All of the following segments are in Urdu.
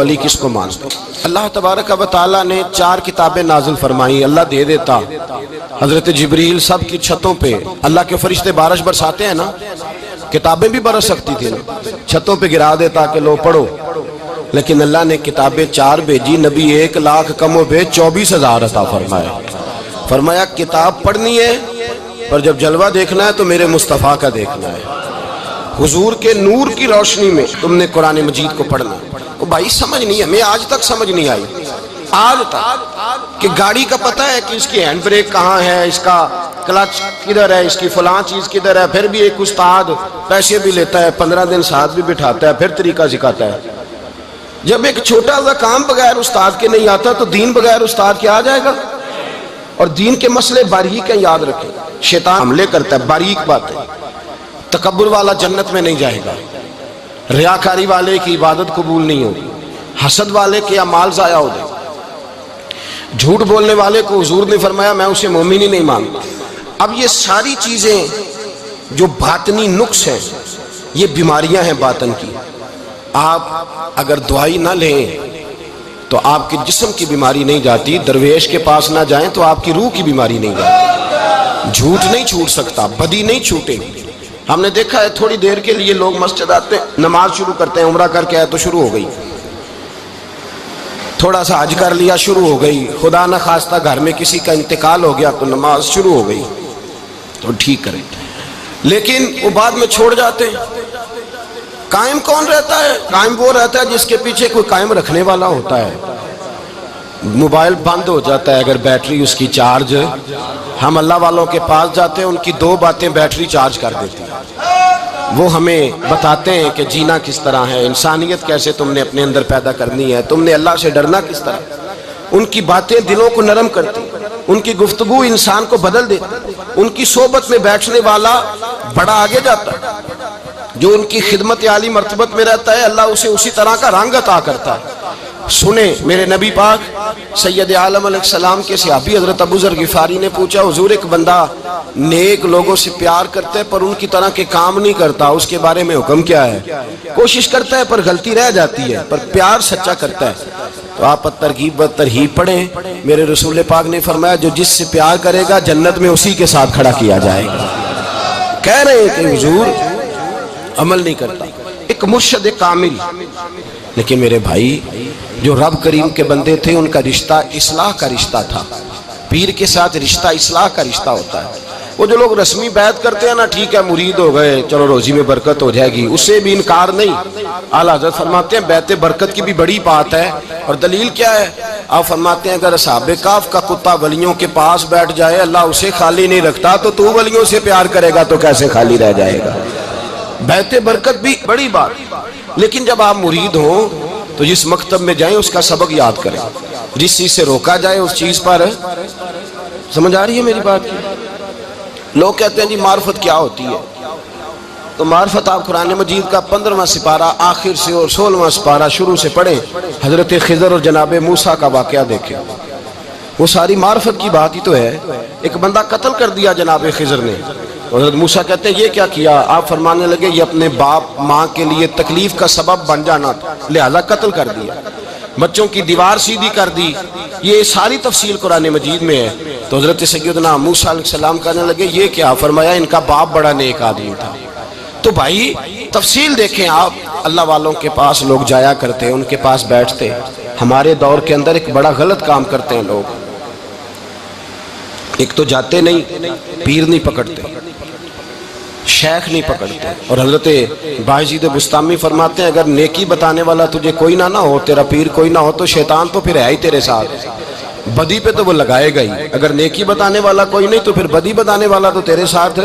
ولی کس کو مانتے؟ اللہ تبارک و تعالیٰ نے 4 کتابیں نازل فرمائی، اللہ دے دیتا حضرت جبریل سب کی چھتوں پہ، اللہ کے فرشتے بارش برساتے ہیں نا، کتابیں بھی برس سکتی تھی نا، چھتوں پہ گرا دیتا کہ لو پڑھو، لیکن اللہ نے کتابیں 4 بھیجی، نبی 1 لاکھ کم و بیش 24,000 عطا فرمایا۔ فرمایا کتاب پڑھنی ہے پر جب جلوہ دیکھنا ہے تو میرے مصطفیٰ کا دیکھنا ہے، حضور کے نور کی روشنی میں تم نے قرآن مجید کو پڑھنا ہے۔ وہ بھائی سمجھ نہیں ہے، میں آج تک سمجھ نہیں آئی آج تک کہ گاڑی کا پتہ ہے کہ اس کی ہینڈ بریک کہاں ہے، اس کا کلچ کدھر ہے، اس کی فلاں چیز کدھر ہے، پھر بھی ایک استاد پیسے بھی لیتا ہے، 15 دن ساتھ بھی بٹھاتا ہے، پھر طریقہ سکھاتا ہے۔ جب ایک چھوٹا سا کام بغیر استاد کے نہیں آتا تو دین بغیر استاد کے آ جائے گا؟ اور دین کے مسئلے باریک ہیں، یاد رکھیں، شیطان حملے کرتا ہے، باریک بات ہے۔ تکبر والا جنت میں نہیں جائے گا، ریاکاری والے کی عبادت قبول نہیں ہوگی، حسد والے کے اعمال ضائع ہو جائے، جھوٹ بولنے والے کو حضور نے فرمایا میں اسے مومن ہی نہیں مانتا۔ اب یہ ساری چیزیں جو باطنی نقص ہیں، یہ بیماریاں ہیں باطن کی۔ آپ اگر دوائی نہ لیں تو آپ کے جسم کی بیماری نہیں جاتی، درویش کے پاس نہ جائیں تو آپ کی روح کی بیماری نہیں جاتی۔ جھوٹ نہیں چھوٹ سکتا، بدی نہیں چھوٹے گی۔ ہم نے دیکھا ہے تھوڑی دیر کے لیے لوگ مسجد آتے ہیں، نماز شروع کرتے ہیں، عمرہ کر کے آئے تو شروع ہو گئی، تھوڑا سا حج کر لیا شروع ہو گئی، خدا نہ خواستہ گھر میں کسی کا انتقال ہو گیا تو نماز شروع ہو گئی، تو ٹھیک کریں، لیکن وہ بعد میں چھوڑ جاتے ہیں۔ قائم کون رہتا ہے؟ قائم وہ رہتا ہے جس کے پیچھے کوئی قائم رکھنے والا ہوتا ہے۔ موبائل بند ہو جاتا ہے اگر بیٹری اس کی چارج، ہم اللہ والوں کے پاس جاتے ہیں، ان کی 2 باتیں بیٹری چارج کر دیتی ہیں، وہ ہمیں بتاتے ہیں کہ جینا کس طرح ہے، انسانیت کیسے تم نے اپنے اندر پیدا کرنی ہے، تم نے اللہ سے ڈرنا کس طرح۔ ان کی باتیں دلوں کو نرم کرتی، ان کی گفتگو انسان کو بدل دیتی، ان کی صحبت میں بیٹھنے والا بڑا آگے جاتا ہے، جو ان کی خدمت عالی مرتبت میں رہتا ہے اللہ اسے اسی طرح کا رنگ عطا کرتا ہے۔ سنیں میرے نبی پاک سید عالم علیہ السلام کے صحابی حضرت ابو ذر غفاری نے پوچھا حضور ایک بندہ نیک لوگوں سے پیار کرتا ہے پر ان کی طرح کے کام نہیں کرتا، اس کے بارے میں حکم کیا ہے؟ کوشش کرتا ہے پر غلطی رہ جاتی ہے، پر پیار سچا کرتا ہے۔ تو آپ ترغیب و ترہیب پڑھیں، میرے رسول پاک نے فرمایا جو جس سے پیار کرے گا جنت میں اسی کے ساتھ کھڑا کیا جائے گا۔ کہہ رہے ہیں کہ حضور عمل نہیں کرتا، ایک مرشد کامل، لیکن میرے بھائی جو رب کریم کے بندے تھے ان کا رشتہ اصلاح کا رشتہ تھا، پیر کے ساتھ رشتہ اصلاح کا رشتہ ہوتا ہے۔ وہ جو لوگ رسمی بیعت کرتے ہیں نا، ٹھیک ہے مرید ہو گئے چلو روزی میں برکت ہو جائے گی، اس سے بھی انکار نہیں۔ اعلیٰ حضرت فرماتے ہیں بیعت برکت کی بھی بڑی بات ہے، اور دلیل کیا ہے؟ آپ فرماتے ہیں اگر اصحاب کہف کا کتا ولیوں کے پاس بیٹھ جائے اللہ اسے خالی نہیں رکھتا، تو ولیوں سے پیار کرے گا تو کیسے خالی رہ جائے گا؟ بیعت برکت بھی بڑی بات، لیکن جب آپ مرید ہوں تو جس مکتب میں جائیں اس کا سبق یاد کریں، جس چیز سے روکا جائے اس چیز پر، سمجھ آ رہی ہے میری بات؟ لوگ کہتے ہیں جی معرفت کیا ہوتی ہے، تو معرفت آپ قرآن مجید کا 15واں سپارہ آخر سے اور 16واں سپارہ شروع سے پڑھیں، حضرت خضر اور جناب موسیٰ کا واقعہ دیکھیں، وہ ساری معرفت کی بات ہی تو ہے۔ ایک بندہ قتل کر دیا جناب خضر نے، حضرت موسیٰ کہتے ہیں یہ کیا کیا؟ آپ فرمانے لگے یہ اپنے باپ ماں کے لیے تکلیف کا سبب بن جانا تھا لہذا قتل کر دیا، بچوں کی دیوار سیدھی کر دی، یہ ساری تفصیل قرآن مجید میں ہے۔ تو حضرت سیدنا موسیٰ علیہ السلام کہنے لگے یہ کیا؟ فرمایا ان کا باپ بڑا نیک آدمی تھا۔ تو بھائی تفصیل دیکھیں آپ، اللہ والوں کے پاس لوگ جایا کرتے ہیں، ان کے پاس بیٹھتے۔ ہمارے دور کے اندر ایک بڑا غلط کام کرتے ہیں لوگ، ایک تو جاتے نہیں، پیر نہیں پکڑتے، شیخ نہیں پکڑتے، اور حضرت باجید بستامی فرماتے ہیں اگر نیکی بتانے والا تجھے کوئی نہ ہو، تیرا پیر کوئی نہ ہو تو شیطان تو پھر ہے ہی تیرے ساتھ، بدی پہ تو وہ لگائے گا ہی۔ اگر نیکی بتانے والا کوئی نہیں تو پھر بدی بتانے والا تو تیرے ساتھ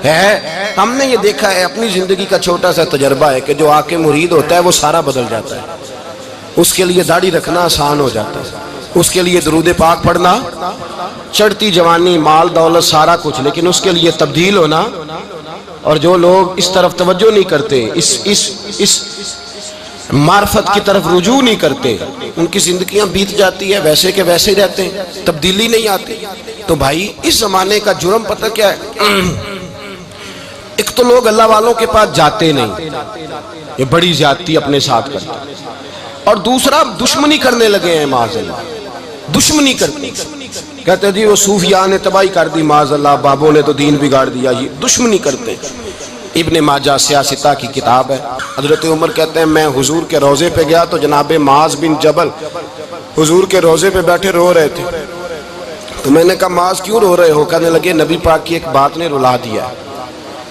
ہے۔ ہم نے یہ دیکھا ہے، اپنی زندگی کا چھوٹا سا تجربہ ہے کہ جو آ کے مرید ہوتا ہے وہ سارا بدل جاتا ہے، اس کے لیے داڑھی رکھنا آسان ہو جاتا ہے، اس کے لیے درود پاک پڑھنا، چڑھتی جوانی مال دولت سارا کچھ، لیکن اس کے لیے تبدیل ہونا۔ اور جو لوگ اس طرف توجہ نہیں کرتے، اس معرفت کی طرف رجوع نہیں کرتے، ان کی زندگیاں بیت جاتی ہے ویسے کے ویسے ہی رہتے ہیں، تبدیلی نہیں آتی۔ تو بھائی اس زمانے کا جرم پتہ کیا ہے؟ ایک تو لوگ اللہ والوں کے پاس جاتے نہیں، یہ بڑی زیادتی اپنے ساتھ کرتے۔ اور دوسرا دشمنی کرنے لگے ہیں معاذ اللہ، دشمنی کرتے کہتے جی وہ صوفیاء نے تباہی کر دی معاذ اللہ، بابوں نے تو دین بگاڑ دیا، یہ دشمنی کرتے ہیں۔ ابن ماجہ سیاستہ کی کتاب ہے۔ حضرت عمر کہتے ہیں میں حضور کے روضے پہ گیا تو جناب معاذ بن جبل حضور کے روضے پہ بیٹھے رو رہے تھے، تو میں نے کہا معاذ کیوں رو رہے ہو؟ کہنے لگے نبی پاک کی ایک بات نے رلا دیا۔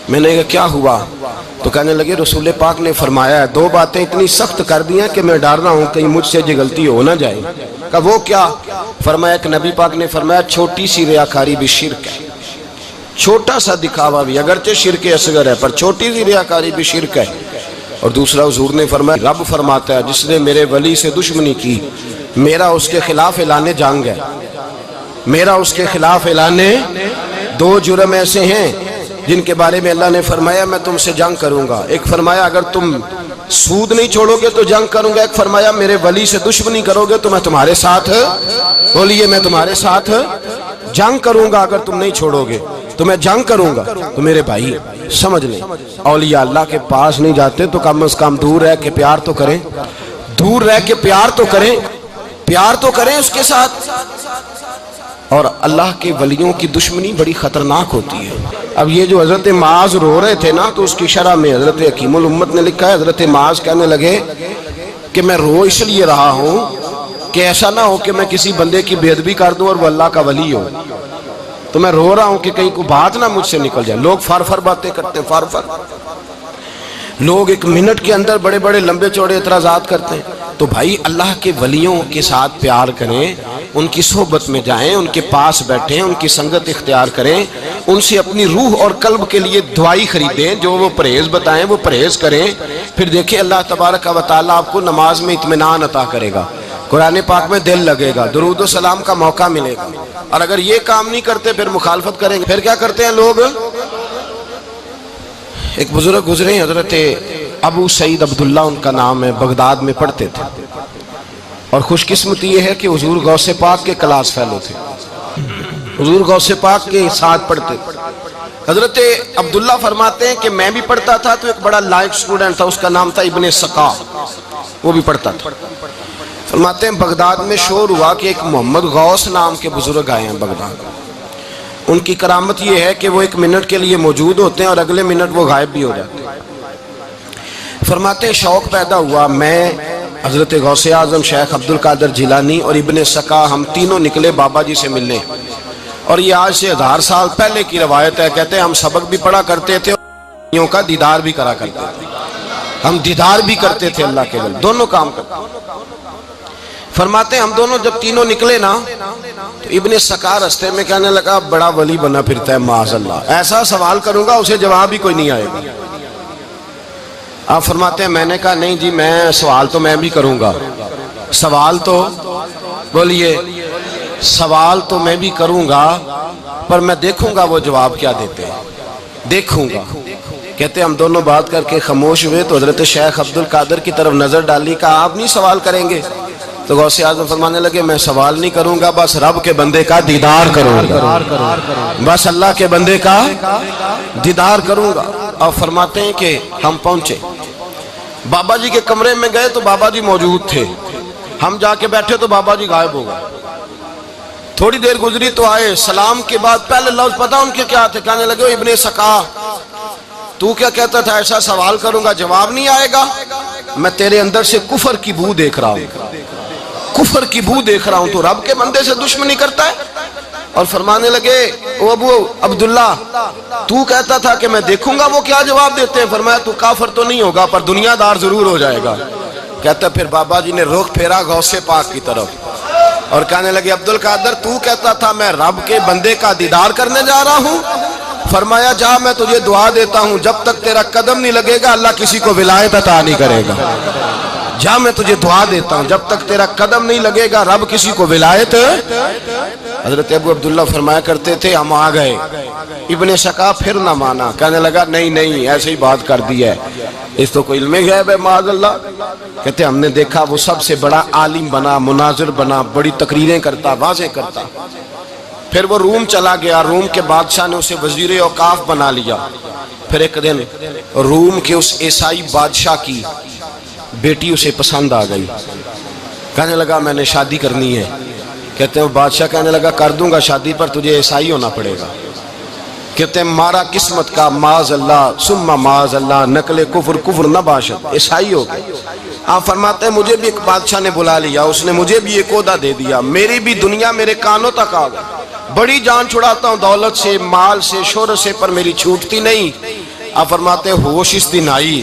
میں نے کہا کیا ہوا؟ تو کہنے لگے رسول پاک نے فرمایا ہے، دو باتیں اتنی سخت کر دی ہیں کہ میں ڈر رہا ہوں کہیں مجھ سے یہ غلطی ہو نہ جائے۔ کہا وہ کیا؟ فرمایا ایک نبی پاک نے فرمایا چھوٹی سی ریاکاری بھی شرک ہے، چھوٹا سا دکھاوا بھی، اگرچہ شرک اصغر ہے پر چھوٹی سی ریاکاری بھی شرک ہے۔ اور دوسرا حضور نے فرمایا رب فرماتا ہے جس نے میرے ولی سے دشمنی کی میرا اس کے خلاف اعلان جنگ ہے، میرا اس کے خلاف اعلان۔ دو جرم ایسے ہیں جن کے بارے میں اللہ نے فرمایا میں تم سے جنگ کروں گا، ایک فرمایا اگر تم سود نہیں چھوڑو گے تو جنگ کروں گا، ایک فرمایا میرے ولی سے دشمنی کرو گے تو میں تمہارے ساتھ، بولیے میں تمہارے ساتھ جنگ کروں گا، اگر تم نہیں چھوڑو گے تو میں جنگ کروں گا۔ تو میرے بھائی سمجھ لیں اولیاء اللہ کے پاس نہیں جاتے تو کم از کم دور رہ کے پیار تو کریں، دور رہ کے پیار تو کریں، پیار تو کریں اس کے ساتھ۔ اور اللہ کے ولیوں کی دشمنی بڑی خطرناک ہوتی ہے۔ اب یہ جو حضرت معاذ رو رہے تھے نا تو اس کی شرح میں حضرت حکیم الامت نے لکھا ہے حضرت معاذ کہنے لگے کہ میں رو اس لیے رہا ہوں کہ ایسا نہ ہو کہ میں کسی بندے کی بے ادبی کر دوں اور وہ اللہ کا ولی ہو، تو میں رو رہا ہوں کہ کہیں کوئی بات نہ مجھ سے نکل جائے۔ لوگ فار باتیں کرتے ہیں، فار لوگ ایک منٹ کے اندر بڑے بڑے لمبے چوڑے اعتراضات کرتے ہیں۔ تو بھائی اللہ کے ولیوں کے ساتھ پیار کریں، ان کی صحبت میں جائیں، ان کے پاس بیٹھیں، ان کی سنگت اختیار کریں، ان سے اپنی روح اور قلب کے لیے دعائی خریدیں، جو وہ پرہیز بتائیں وہ پرہیز کریں، پھر دیکھیں اللہ تبارک و تعالیٰ آپ کو نماز میں اطمینان عطا کرے گا، قرآن پاک میں دل لگے گا، درود و سلام کا موقع ملے گا۔ اور اگر یہ کام نہیں کرتے پھر مخالفت کریں گے، پھر کیا کرتے ہیں لوگ؟ ایک بزرگ گزرے حضرت ابو سعید عبداللہ ان کا نام ہے، بغداد میں پڑھتے تھے، اور خوش قسمتی یہ ہے کہ حضور غوث پاک کے کلاس فیلو تھے، حضور غوث پاک کے ساتھ پڑھتے تھے۔ حضرت عبداللہ فرماتے ہیں کہ میں بھی پڑھتا تھا تو ایک بڑا لائق سٹوڈنٹ تھا، اس کا نام تھا ابن سقا، وہ بھی پڑھتا تھا۔ فرماتے ہیں بغداد میں شور ہوا کہ ایک محمد غوث نام کے بزرگ آئے ہیں بغداد، ان کی کرامت یہ ہے کہ وہ ایک منٹ کے لیے موجود ہوتے ہیں اور اگلے منٹ وہ غائب بھی ہو جاتے ہیں۔ فرماتے ہیں شوق پیدا ہوا، میں حضرت غوث اعظم شیخ عبد القادر جیلانی اور ابن سقا ہم تینوں نکلے بابا جی سے ملنے، اور یہ آج سے 1000 سال پہلے کی روایت ہے۔ کہتے ہیں ہم سبق بھی پڑھا کرتے تھے اور کا دیدار بھی کرا کرتے تھے، ہم دیدار بھی کرتے تھے اللہ کے ولی، دونوں کام کرتے۔ فرماتے ہیں ہم دونوں جب تینوں نکلے نا تو ابن سقا رستے میں کہنے لگا بڑا ولی بنا پھرتا ہے معاذ اللہ، ایسا سوال کروں گا اسے جواب ہی کوئی نہیں آئے گا۔ آپ فرماتے ہیں میں نے کہا نہیں جی میں سوال تو میں بھی کروں گا، سوال تو بولیے سوال تو میں بھی کروں گا، پر میں دیکھوں گا وہ جواب کیا دیتے ہیں، دیکھوں گا۔ کہتے ہم دونوں بات کر کے خاموش ہوئے تو حضرت شیخ عبد القادر کی طرف نظر ڈالی، کہا آپ نہیں سوال کریں گے؟ تو غوث اعظم فرمانے لگے میں سوال نہیں کروں گا، بس رب کے بندے کا دیدار کروں گا، بس اللہ کے بندے کا دیدار کروں گا۔ اور فرماتے ہیں کہ ہم پہنچے بابا جی کے کمرے میں گئے تو بابا جی موجود تھے، ہم جا کے بیٹھے تو بابا جی غائب ہو گئے۔ تھوڑی دیر گزری تو آئے، سلام کے بعد پہلے لفظ پتہ ان کے کیا تھے؟ کہنے لگے ابن سقا تو کیا کہتا تھا ایسا سوال کروں گا جواب نہیں آئے گا؟ میں تیرے اندر سے کفر کی بو دیکھ رہا ہوں، کفر کی بو دیکھ رہا ہوں، تو رب کے بندے سے دشمنی کرتا ہے۔ اور فرمانے لگے او ابو عبداللہ تو کہتا تھا کہ میں دیکھوں گا وہ کیا جواب دیتے ہیں۔ فرمایا تو کافر تو نہیں ہوگا پر دنیا دار ضرور ہو جائے گا۔ کہتا پھر بابا جی نے رخ پھیرا غوث پاک کی طرف اور کہنے لگے عبد القادر تو کہتا تھا میں رب کے بندے کا دیدار کرنے جا رہا ہوں، فرمایا جا میں تجھے دعا دیتا ہوں جب تک تیرا قدم نہیں لگے گا اللہ کسی کو ولایت عطا نہیں کرے گا، جا میں تجھے دعا دیتا ہوں جب تک تیرا قدم نہیں لگے گا رب کسی کو ولایت۔ حضرت ابو عبداللہ فرمایا کرتے تھے ہم آ گئے، ابن سقا پھر نہ مانا، کہنے لگا نہیں نہیں ایسے ہی بات کر دی ہے، اس تو کوئی علم غیب ہے معاذ اللہ۔ کہتے ہم نے دیکھا وہ سب سے بڑا عالم بنا، مناظر بنا، بڑی تقریریں کرتا، واضح کرتا۔ پھر وہ روم چلا گیا، روم کے بادشاہ نے اسے وزیر اوقاف بنا لیا۔ پھر ایک دن روم کے اس عیسائی بادشاہ کی بیٹی اسے پسند آ گئی، کہنے لگا میں نے شادی کرنی ہے۔ کہتے ہیں بادشاہ کہنے لگا کر دوں گا شادی، پر تجھے عیسائی ہونا پڑے گا۔ کہتے ہیں مارا قسمت کا معاذ اللہ ثم معاذ اللہ، نقل کفر کفر نہ باشد، عیسائی ہو گئے۔ آپ فرماتے ہیں مجھے بھی ایک بادشاہ نے بلا لیا، اس نے مجھے بھی ایک عہدہ دے دیا، میری بھی دنیا میرے کانوں تک آ گئی، بڑی جان چھڑاتا ہوں دولت سے، مال سے، شہرت سے، پر میری چھوٹتی نہیں۔ آپ فرماتے ہیں ہوش اس دن آئی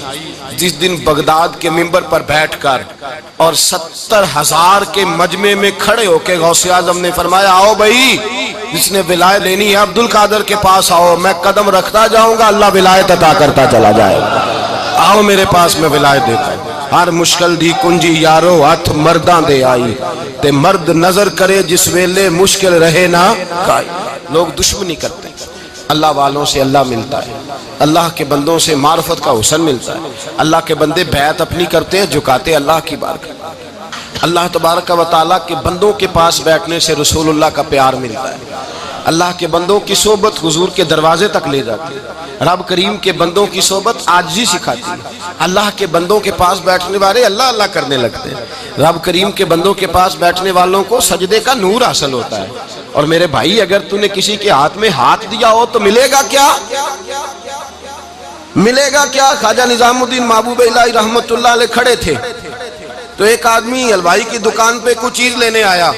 جس دن بغداد کے منبر پر بیٹھ کر اور 70,000 کے مجمع میں کھڑے ہو کے غوث اعظم نے فرمایا آؤ بھائی، جس نے ولایت لینی ہے عبد القادر کے پاس آؤ، میں قدم رکھتا جاؤں گا، اللہ ولایت عطا کرتا چلا جائے گا، آؤ میرے پاس میں ولایت دیتا ہوں۔ ہر مشکل دی کنجی یارو ہاتھ مرداں دے آئی، تے مرد نظر کرے جس ویلے مشکل رہے نہ کائی۔ لوگ دشمنی کرتے ہیں، اللہ والوں سے اللہ ملتا ہے، اللہ کے بندوں سے معرفت کا حسن ملتا ہے، اللہ کے بندے بیعت اپنی کرتے ہیں، جھکاتے اللہ کی بارگاہ۔ اللہ تبارک و تعالیٰ کے بندوں کے پاس بیٹھنے سے رسول اللہ کا پیار ملتا ہے، اللہ کے بندوں کی صحبت حضور کے دروازے تک لے جاتی ہے، رب کریم کے بندوں کی صحبت عاجزی سکھاتی ہے، اللہ کے بندوں کے پاس بیٹھنے والے اللہ اللہ کرنے لگتے ہیں، رب کریم کے بندوں کے پاس بیٹھنے والوں کو سجدے کا نور حاصل ہوتا ہے۔ اور میرے بھائی اگر تو نے کسی کے ہاتھ میں ہاتھ دیا ہو تو ملے گا کیا؟ ملے گا کیا؟ خواجہ نظام الدین محبوب الہی رحمت اللہ علیہ کھڑے تھے تو ایک آدمی حلوائی کی دکان پہ کچھ چیز لینے آیا،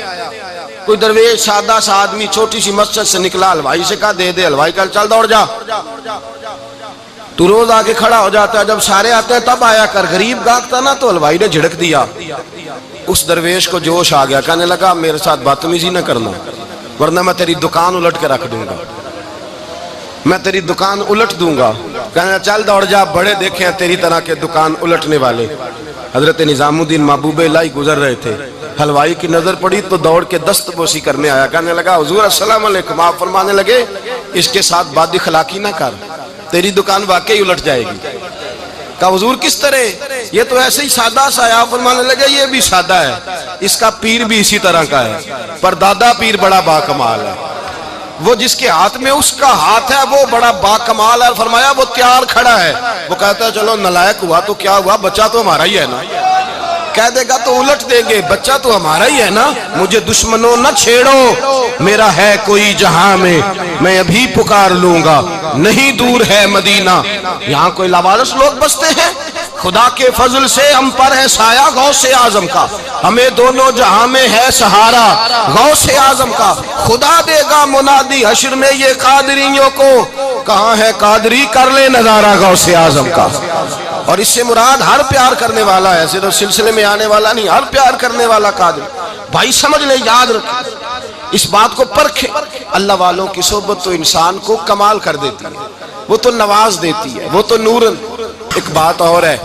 کوئی درویش سادہ سا آدمی چھوٹی سی مسجد سے نکلا، حلوائی سے کہا دے دے، حلوائی کہا چل دوڑ جا، تو روز آگے کھڑا ہو جاتا ہے، جب سارے آتے ہیں تب آیا کر، غریب گاہک تھا نا تو حلوائی نے جھڑک دیا، اس درویش کو جوش آ گیا، کہنے لگا میرے ساتھ بدتمیزی نہ کرنا ورنہ میں تیری دکان الٹ کے رکھ دوں گا، میں تیری دکان الٹ دوں گا۔ کہنے چل دوڑ جا، بڑے دیکھے ہیں تیری طرح کے دکان الٹنے والے۔ حضرت نظام الدین محبوب الہی گزر رہے تھے، حلوائی کی نظر پڑی تو دوڑ کے دست بوسی کرنے آیا، کہنے لگا حضور السلام علیکم۔ آپ فرمانے لگے اس کے ساتھ بد اخلاقی نہ کر، تیری دکان واقعی الٹ جائے گی۔ کہا حضور کس طرح؟ یہ تو ایسے ہی سادہ سا ہے۔ آپ فرمانے لگے یہ بھی سادہ ہے، اس کا پیر بھی اسی طرح کا ہے، پر دادا پیر بڑا باکمال ہے، وہ جس کے ہاتھ میں اس کا ہاتھ ہے وہ بڑا باکمال ہے۔ فرمایا وہ تیار کھڑا ہے، وہ کہتا ہے چلو نالائق ہوا تو کیا ہوا، بچہ تو ہمارا ہی ہے نا، کہہ دے گا تو الٹ دیں گے، بچہ تو ہمارا ہی ہے نا، مجھے دشمنوں نہ چھیڑو، میرا ہے کوئی جہاں میں ابھی پکار لوں گا، نہیں دور ہے مدینہ۔ یہاں کوئی لاوارث لوگ بستے ہیں، خدا کے فضل سے ہم پر ہے سایہ غوث اعظم کا، ہمیں دونوں جہاں میں ہے سہارا غوث اعظم کا، خدا دے گا منادی حشر میں یہ قادریوں کو، کہاں ہے قادری کر لے نظارہ غوث اعظم کا۔ اور اس سے مراد ہر پیار کرنے والا ہے، صرف سلسلے میں آنے والا نہیں، ہر پیار کرنے والا قادر۔ بھائی سمجھ لے، یاد رکھیں، اس بات کو پرکھیں، اللہ والوں کی صحبت تو انسان کو کمال کر دیتی ہے، وہ تو نواز دیتی ہے، وہ تو نورن۔ ایک بات اور ہے،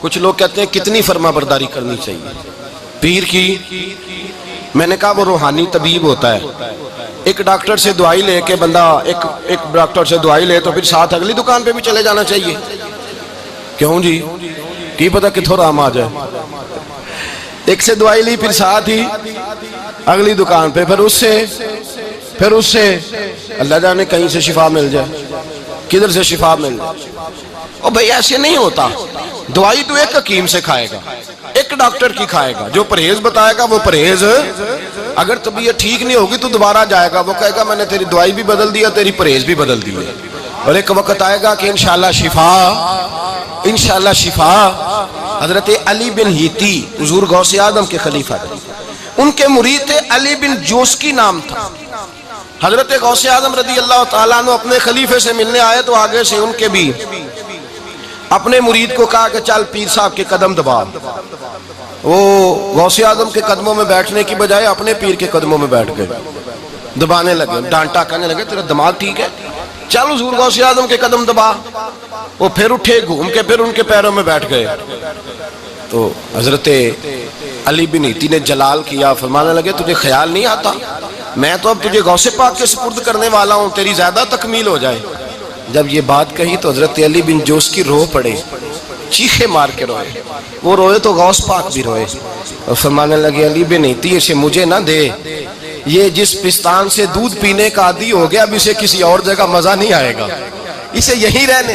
کچھ لوگ کہتے ہیں کتنی فرما برداری کرنی چاہیے پیر کی؟ میں نے کہا وہ روحانی طبیب ہوتا ہے، ایک ڈاکٹر سے دوائی لے کے بندہ ایک ڈاکٹر سے دوائی لے تو پھر ساتھ اگلی دکان پہ بھی چلے جانا چاہیے، کیوں جی؟ کی پتہ کتھوں رام آ جائے، ایک سے دوائی لی پھر ساتھ ہی اگلی دکان پہ، پھر اس سے اللہ جانے کہیں سے شفا مل جائے، کدھر سے شفا مل جائے۔ اور بھئی ایسے نہیں ہوتا، دوائی تو ایک حکیم سے کھائے گا، ایک ڈاکٹر کی کھائے گا، جو پرہیز بتائے گا وہ پرہیز، اگر طبیعت ٹھیک نہیں ہوگی تو دوبارہ جائے گا، وہ کہے گا میں نے تیری دوائی بھی بدل دیا، تیری پرہیز بھی بدل دی ہے، اور ایک وقت آئے گا کہ انشاءاللہ شفا۔ حضرت علی بن ہیتی حضور غوث اعظم کے خلیفہ تھے، ان کے مرید تھے علی بن جوسکی نام تھا۔ حضرت غوث اعظم رضی اللہ تعالیٰ عنہ اپنے خلیفے سے ملنے آئے تو آگے سے ان کے بھی اپنے مرید کو کہا کہ چل پیر صاحب کے قدم دبا۔ وہ غوث اعظم کے قدموں میں بیٹھنے کی بجائے اپنے پیر کے قدموں میں بیٹھ گئے، دبانے لگے، ڈانٹا، کہنے لگے تیرا دماغ ٹھیک ہے، چل حضور غوث اعظم کے قدم دبا۔ وہ پھر اٹھے، گھوم کے پھر ان کے پیروں میں بیٹھ گئے، تو حضرت علی بن ہیتی نے جلال کیا، فرمانے لگے تجھے خیال نہیں آتا میں تو اب تجھے غوث پاک کے سپرد کرنے والا ہوں، تیری زیادہ تکمیل ہو جائے۔ جب یہ بات کہی تو حضرت علی بن جوسکی رو پڑے، چیخے مار کے روئے، وہ روئے تو غوث پاک بھی روئے، اور فرمانے لگے علی بن ہیتی اسے مجھے نہ دے، یہ جس پستان سے دودھ پینے کا عادی ہو گیا اب اسے کسی اور جگہ مزہ نہیں آئے گا، اسے یہیں رہنے،